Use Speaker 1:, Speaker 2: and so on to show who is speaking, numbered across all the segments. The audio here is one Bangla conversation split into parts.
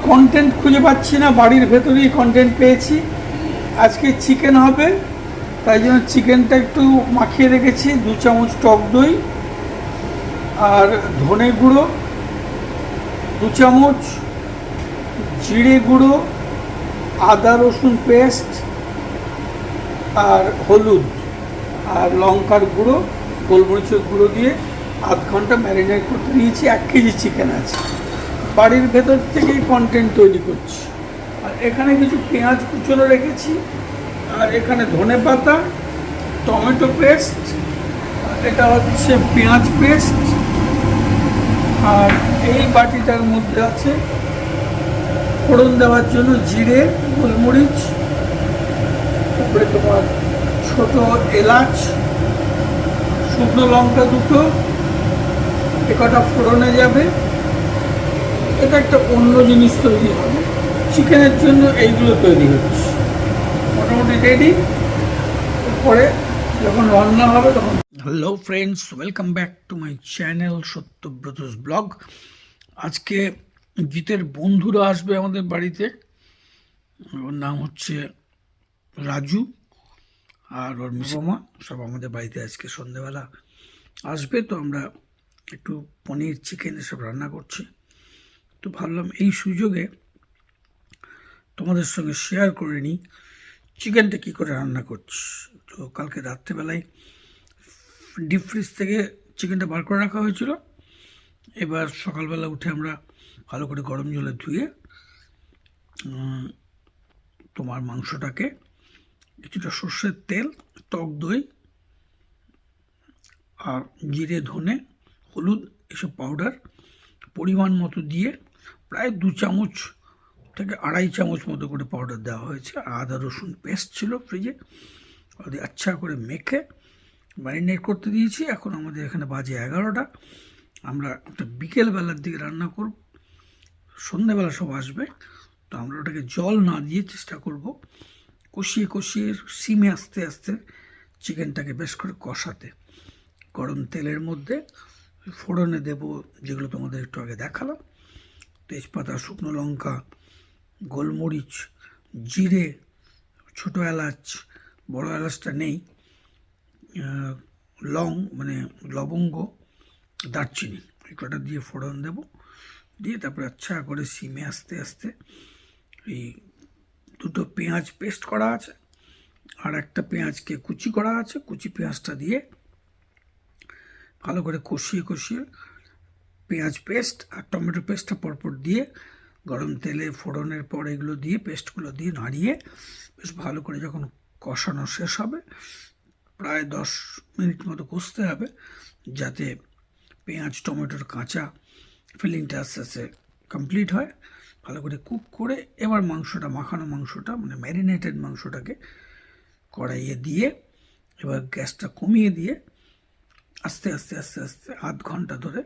Speaker 1: কন্টেন্ট খুঁজে পাচ্ছি না, বাড়ির ভেতরেই কন্টেন্ট পেয়েছি। আজকে চিকেন হবে, তাই জন্য চিকেনটা একটু মাখিয়ে রেখেছি। 2 চামচ টক দই আর ধনে গুঁড়ো 2 চামচ, জিরে গুঁড়ো, আদা রসুন পেস্ট আর হলুদ আর লঙ্কার গুঁড়ো, গোলমরিচের গুঁড়ো দিয়ে আধ ঘন্টা ম্যারিনেট করতে দিয়েছি। 1 কেজি চিকেন আছে, বাড়ির ভেতর থেকেই কন্টেন্ট তৈরি করছি। আর এখানে কিছু পেঁয়াজ কুচনো রেখেছি, আর এখানে ধনে পাতা, টমেটো পেস্ট, এটা হচ্ছে পেঁয়াজ পেস্ট, আর এই বাটিটার মধ্যে আছে ফোড়ন দেওয়ার জন্য জিরে, গোলমরিচ, তারপরে তোমার ছোট এলাচ, শুকনো লঙ্কা 2টো, একটা ফোড়নে যাবে। এটা একটা অন্য জিনিস তৈরি হবে, চিকেনের জন্য এইগুলো তৈরি হচ্ছে। মোটামুটি রেডি, পরে যখন রান্না হবে তখন। Hello friends, welcome back to my channel Satyabrata's blog. আজকে জিতের বন্ধুরা আসবে আমাদের বাড়িতে। ওর নাম হচ্ছে রাজু আর ওর মিসমা, সব আমাদের বাড়িতে আজকে সন্ধ্যেবেলা আসবে। তো আমরা একটু পনির চিকেন এসব রান্না করছি। তো ভাবলাম এই সুযোগে তোমাদের সঙ্গে শেয়ার করে নিই চিকেনটা কী করে রান্না করছি। তো কালকে রাত্রেবেলায় ডিপ ফ্রিজ থেকে চিকেনটা বার করে রাখা হয়েছিল। এবার সকালবেলা উঠে আমরা ভালো করে গরম জলে ধুয়ে তোমার মাংসটাকে কিছুটা সর্ষের তেল, টক দই আর জিরে, ধনে, হলুদ এসব পাউডার পরিমাণ মতো দিয়ে প্রায় 2 চামচ থেকে 2.5 চামচ মতো করে পাউডার দেওয়া হয়েছে। আদা রসুন পেস্ট ছিল ফ্রিজে, ওদের আচ্ছা করে মেখে ম্যারিনেট করতে দিয়েছি। এখন আমাদের এখানে বাজে 11টা। আমরা একটা বিকেলবেলার দিকে রান্না করব, সন্ধ্যেবেলা সব আসবে। তো আমরা ওটাকে জল না দিয়ে চেষ্টা করব কষিয়ে কষিয়ে সিমে আস্তে আস্তে চিকেনটাকে বেশ করে কষাতে। গরম তেলের মধ্যে ফোড়নে দেব যেগুলো তোমাদের একটু আগে দেখালাম, তেজপাতা, শুকনো লঙ্কা, গোলমরিচ, জিরে, ছোটো এলাচ, বড় এলাচটা নেই, মানে লবঙ্গ, দারচিনি, এই কটা দিয়ে ফোড়ন দেব। দিয়ে তারপরে আচ্ছা করে সিমে আস্তে আস্তে এই 2টো পেঁয়াজ পেস্ট করা আছে আর একটা পেঁয়াজকে কুচি করা আছে, কুচি পেঁয়াজটা দিয়ে ভালো করে কষিয়ে কষিয়ে পেঁয়াজ পেস্ট আর টমেটো পেস্টটা পরপর দিয়ে গরম তেলে ফোড়নের পর এগুলো দিয়ে পেস্টগুলো দিয়ে নাড়িয়ে বেশ ভালো করে যখন কষানো শেষ হবে, প্রায় 10 মিনিট মতো কষতে হবে যাতে পেঁয়াজ টমেটোর কাঁচা ফিলিংটা আস্তে আস্তে কমপ্লিট হয়। ভালো করে কুক করে এবার মাংসটা, মাখানো মাংসটা মানে ম্যারিনেটেড মাংসটাকে কড়াইয়ে দিয়ে এবার গ্যাসটা কমিয়ে দিয়ে আস্তে আস্তে আস্তে আস্তে আধ ঘন্টা ধরে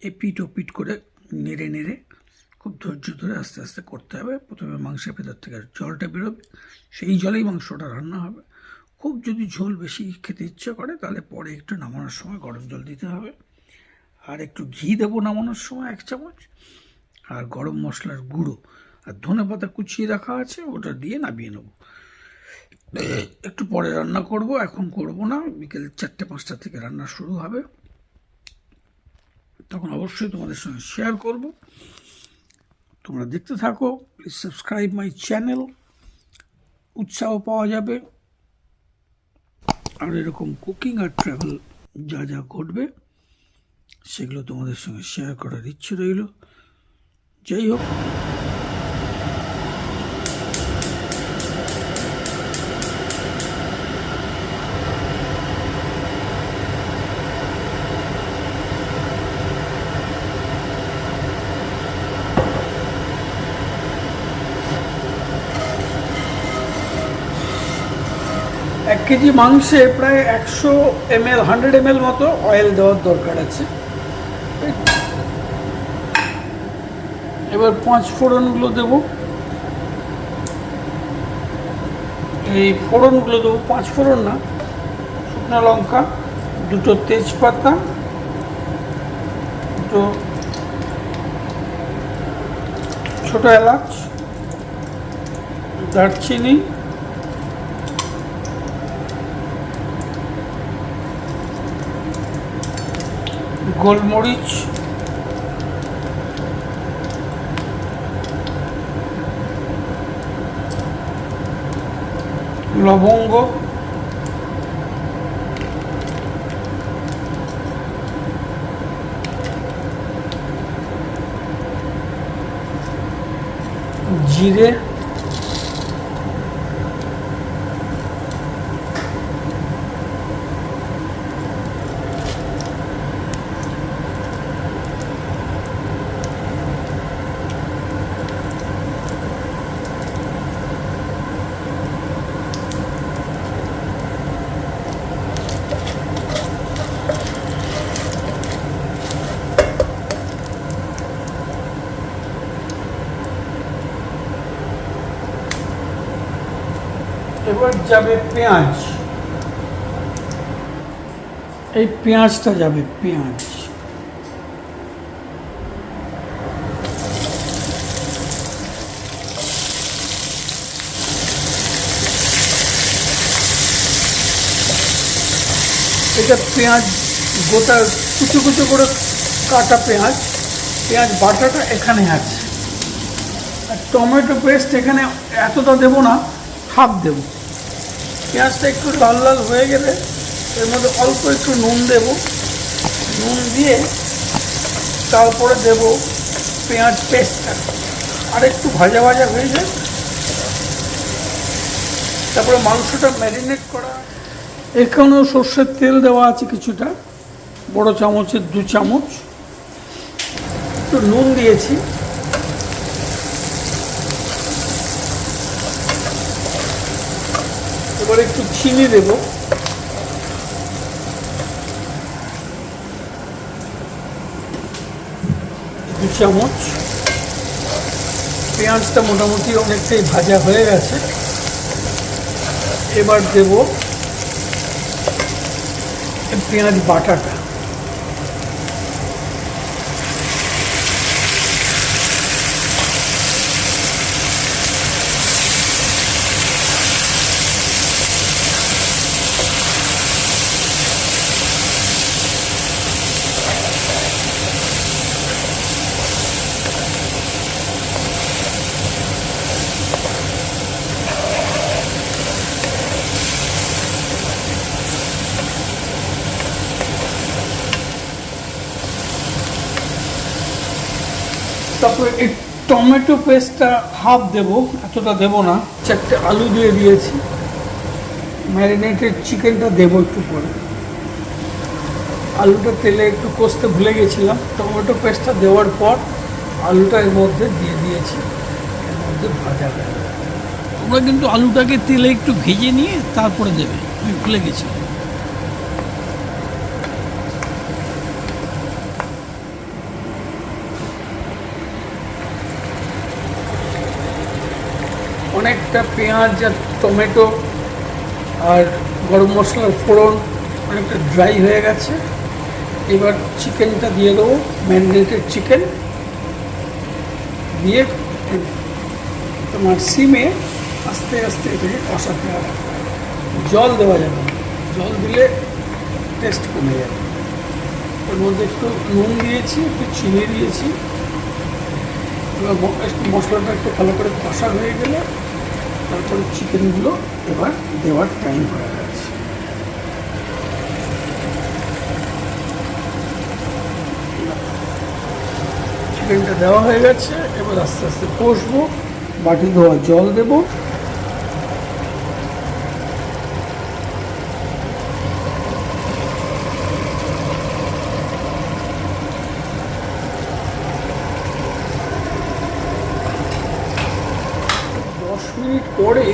Speaker 1: এপিট ওপিট করে নেড়ে নেড়ে খুব ধৈর্য ধরে আস্তে আস্তে করতে হবে। প্রথমে মাংসের ভেতর থেকে জলটা বেরোবে, সেই জলেই মাংসটা রান্না হবে। খুব যদি ঝোল বেশি খেতে ইচ্ছে করে তাহলে পরে একটু নামানোর সময় গরম জল দিতে হবে। আর একটু ঘি দেবো নামানোর সময় 1 চামচ, আর গরম মশলার গুঁড়ো আর ধনে পাতা কুচিয়ে রাখা আছে, ওটা দিয়ে নামিয়ে নেব। একটু পরে রান্না করব, এখন করব না। বিকেল 4-5টা থেকে রান্না শুরু হবে, তখন অবশ্যই তোমাদের সঙ্গে শেয়ার করব। তোমরা দেখতে থাকো, প্লিজ সাবস্ক্রাইব মাই চ্যানেল, উৎসাহ পাওয়া যাবে। আর এরকম কুকিং আর ট্রাভেল যা যা ঘটবে সেগুলো তোমাদের সঙ্গে শেয়ার করার ইচ্ছে রইল। যাই হোক, এক কেজি মাংসে প্রায় 100 ml মতো অয়েল দেওয়ার দরকার আছে। এবার 5 ফোড়নগুলো দেব, এই ফোড়নগুলো দেবো 5 ফোড়ন না, শুকনো লঙ্কা, 2টো তেজপাতা, 2টো ছোট এলাচ, দারচিনি, গোলমরিচ, লবঙ্গ, জিরে, এবার যাবে পেঁয়াজ। এই পেঁয়াজটা যাবে, পেঁয়াজ এটা পেঁয়াজ গোটা কুচো কুচো করে কাটা পেঁয়াজ। পেঁয়াজ বাটাটা এখানে আছে, আর টমেটো পেস্ট এখানে এতটা দেবো না, হাফ দেবো। পেঁয়াজটা একটু লাল লাল হয়ে গেলে এর মধ্যে অল্প একটু নুন দেব, নুন দিয়ে তারপরে দেব পেঁয়াজ পেস্টটা, আর একটু ভাজা ভাজা হয়ে যায়। তারপরে মাংসটা ম্যারিনেট করা। এখানেও সর্ষের তেল দেওয়া আছে কিছুটা, বড় চামচের 2 চামচ। একটু নুন দিয়েছি, এবার একটু চিনি দেব, দু চামচ। পেঁয়াজটা মোটামুটি অনেকটাই ভাজা হয়ে গেছে, এবার দেব পেঁয়াজ বাটাটা। তারপরে এই টমেটো পেস্টটা হাফ দেবো, এতটা দেবো না। 4টে আলু দিয়ে দিয়েছি, ম্যারিনেটেড চিকেনটা দেবো একটু পরে। আলুটা তেলে একটু কষতে ভুলে গেছিলাম, টমেটো পেস্টটা দেওয়ার পর আলুটা এর মধ্যে দিয়ে দিয়েছি, এর মধ্যে ভাজা হয়ে যাবে। তোমরা কিন্তু আলুটাকে তেলে একটু ভেজে নিয়ে তারপরে দেবে, আমি ভুলে গেছি। অনেকটা পেঁয়াজ আর টমেটো আর গরম মশলার ফোড়ন অনেকটা ড্রাই হয়ে গেছে। এবার চিকেনটা দিয়ে দেবো, ম্যারিনেটেড চিকেন দিয়ে তোমার সিমে আস্তে আস্তে এটাকে কষাতে হবে। জল দেওয়া যাবে না, জল দিলে টেস্ট কমে যাবে। এর মধ্যে একটু নুন দিয়েছি, একটু চিনি দিয়েছি। এবার একটু মশলাটা একটু ভালো করে কষা হয়ে গেলে তারপরে চিকেনগুলো এবার দেওয়ার টাইম হয়ে গেছে। চিকেনটা দেওয়া হয়ে গেছে, এবার আস্তে আস্তে কষবো। বাটি ধোয়া জল দেব, মিনিট পরে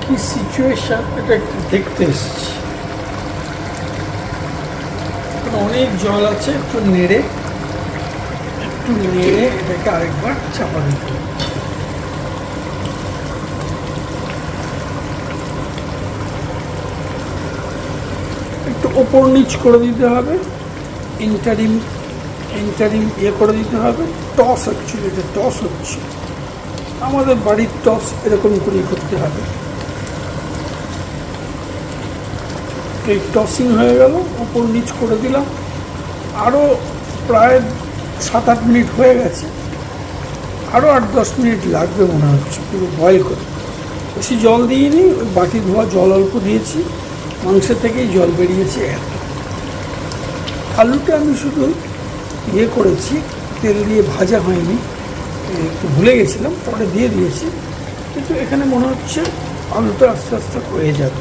Speaker 1: কি সিচুয়েশন এটা একটু দেখতে এসেছি। অনেক জল আছে, একটু নেড়ে এটাকে আরেকবার চাপা দিতে হবে। একটু ওপর নিচ করে দিতে হবে, ইন্টারিম করে দিতে হবে। টস অ্যাকচুয়ালি এটা টস হচ্ছে। আমাদের বাড়ির টস এরকম করেই করতে হবে। এই টসিং হয়ে গেল, উপর নিচ করে দিলাম। আরও প্রায় 7-8 মিনিট হয়ে গেছে, আরও 8-10 মিনিট লাগবে মনে হচ্ছে পুরো বয়েল করে। বেশি জল দিইনি, ওই বাটি ধোয়া জল অল্প দিয়েছি, মাংসের থেকেই জল বেরিয়েছে এত। আলুটা আমি শুধু ইয়ে করেছি, তেল দিয়ে ভাজা হয়নি, একটু ভুলে গেছিলাম, পরে দিয়ে দিয়েছি। কিন্তু এখানে মনে হচ্ছে আলুটা আস্তে আস্তে হয়ে যাবে।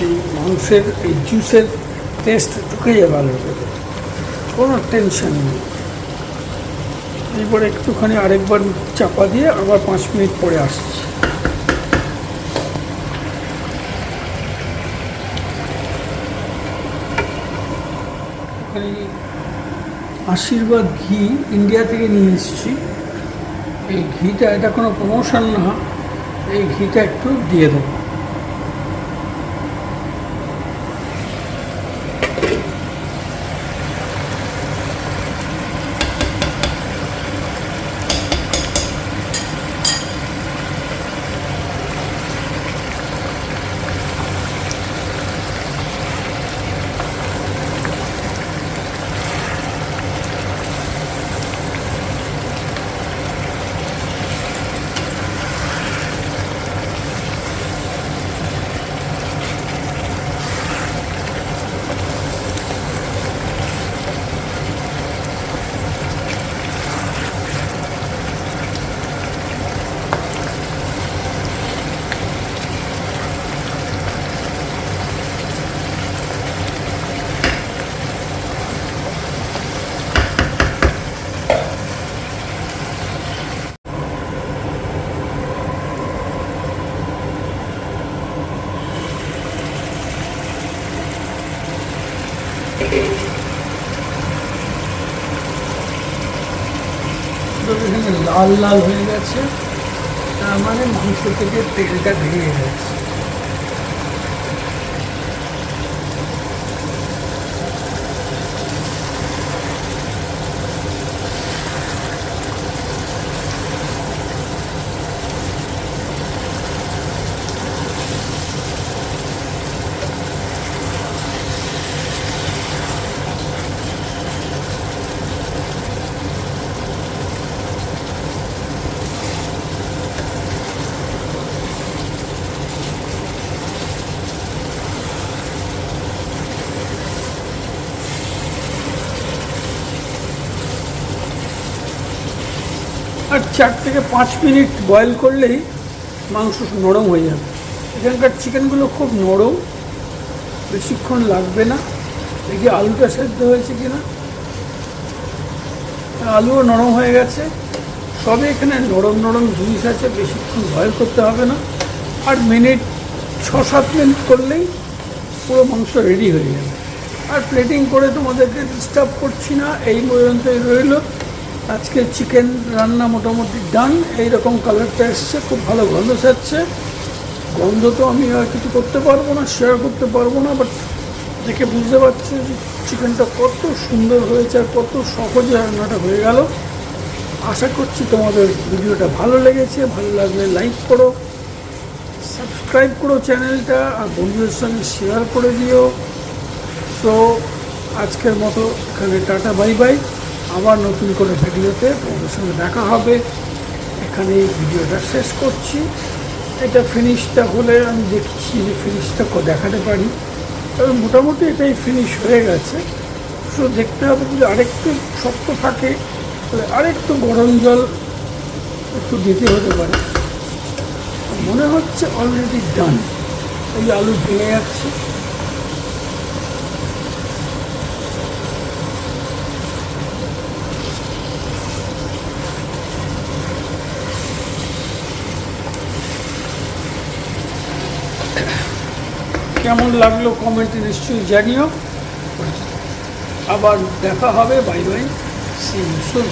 Speaker 1: এই মাংসের এই জুসের টেস্ট ঢুকে যাবে আলুর ভেতরে, কোনো টেনশন নেই। এরপরে একটুখানি আরেকবার চাপা দিয়ে আবার 5 মিনিট পরে আসছি। আশীর্বাদ ঘি ইন্ডিয়া থেকে নিয়ে এসেছি। এই ঘিটা, এটা কোনো প্রমোশন না, এই ঘিটা একটু দিয়ে দেবো। এখানে লাল লাল হয়ে গেছে, তার মানে মাংস থেকে তেলটা বেরিয়ে গেছে। আর 4 থেকে 5 মিনিট বয়েল করলেই মাংস নরম হয়ে যাবে। এখানকার চিকেনগুলো খুব নরম, বেশিক্ষণ লাগবে না। দেখি আলুটা সেদ্ধ হয়েছে কিনা, আলুও নরম হয়ে গেছে। সবে এখানে নরম নরম জিনিস আছে, বেশিক্ষণ বয়েল করতে হবে না। আর 6-7 মিনিট করলেই পুরো মাংস রেডি হয়ে যাবে। আর প্লেটিং করে তোমাদেরকে ডিস্টার্ব করছি না, এই পর্যন্তই রইল। আজকে চিকেন রান্না মোটামুটি ডান। এইরকম কালারটা এসছে, খুব ভালো গন্ধ ছাড়ছে। গন্ধ তো আমি আর কিছু করতে পারবো না, শেয়ার করতে পারবো না, বাট দেখে বুঝতে পারছি যে চিকেনটা কত সুন্দর হয়েছে আর কত সহজে রান্নাটা হয়ে গেল। আশা করছি তোমাদের ভিডিওটা ভালো লেগেছে। ভালো লাগলে লাইক করো, সাবস্ক্রাইব করো চ্যানেলটা, আর বন্ধুদের সঙ্গে শেয়ার করে দিও। সো আজকের মতো এখানে টাটা, বাই বাই। আবার নতুন করে ভিডিওতে তোমাদের সঙ্গে দেখা হবে। এখানে এই ভিডিওটা শেষ করছি। এটা ফিনিশটা হলে আমি দেখছি যে ফিনিশটা দেখাতে পারি, তবে মোটামুটি এটাই ফিনিশ হয়ে গেছে। শুধু দেখতে হবে যদি আরেকটু শক্ত থাকে তাহলে আরেকটু গরম জল একটু দিতে হতে পারে। মনে হচ্ছে অলরেডি ডান। এই আলু ভেঙে যাচ্ছে। কেমন লাগলো কমেন্টে নিশ্চয়ই জানিও। আবার দেখা হবে। Bye bye, see you soon.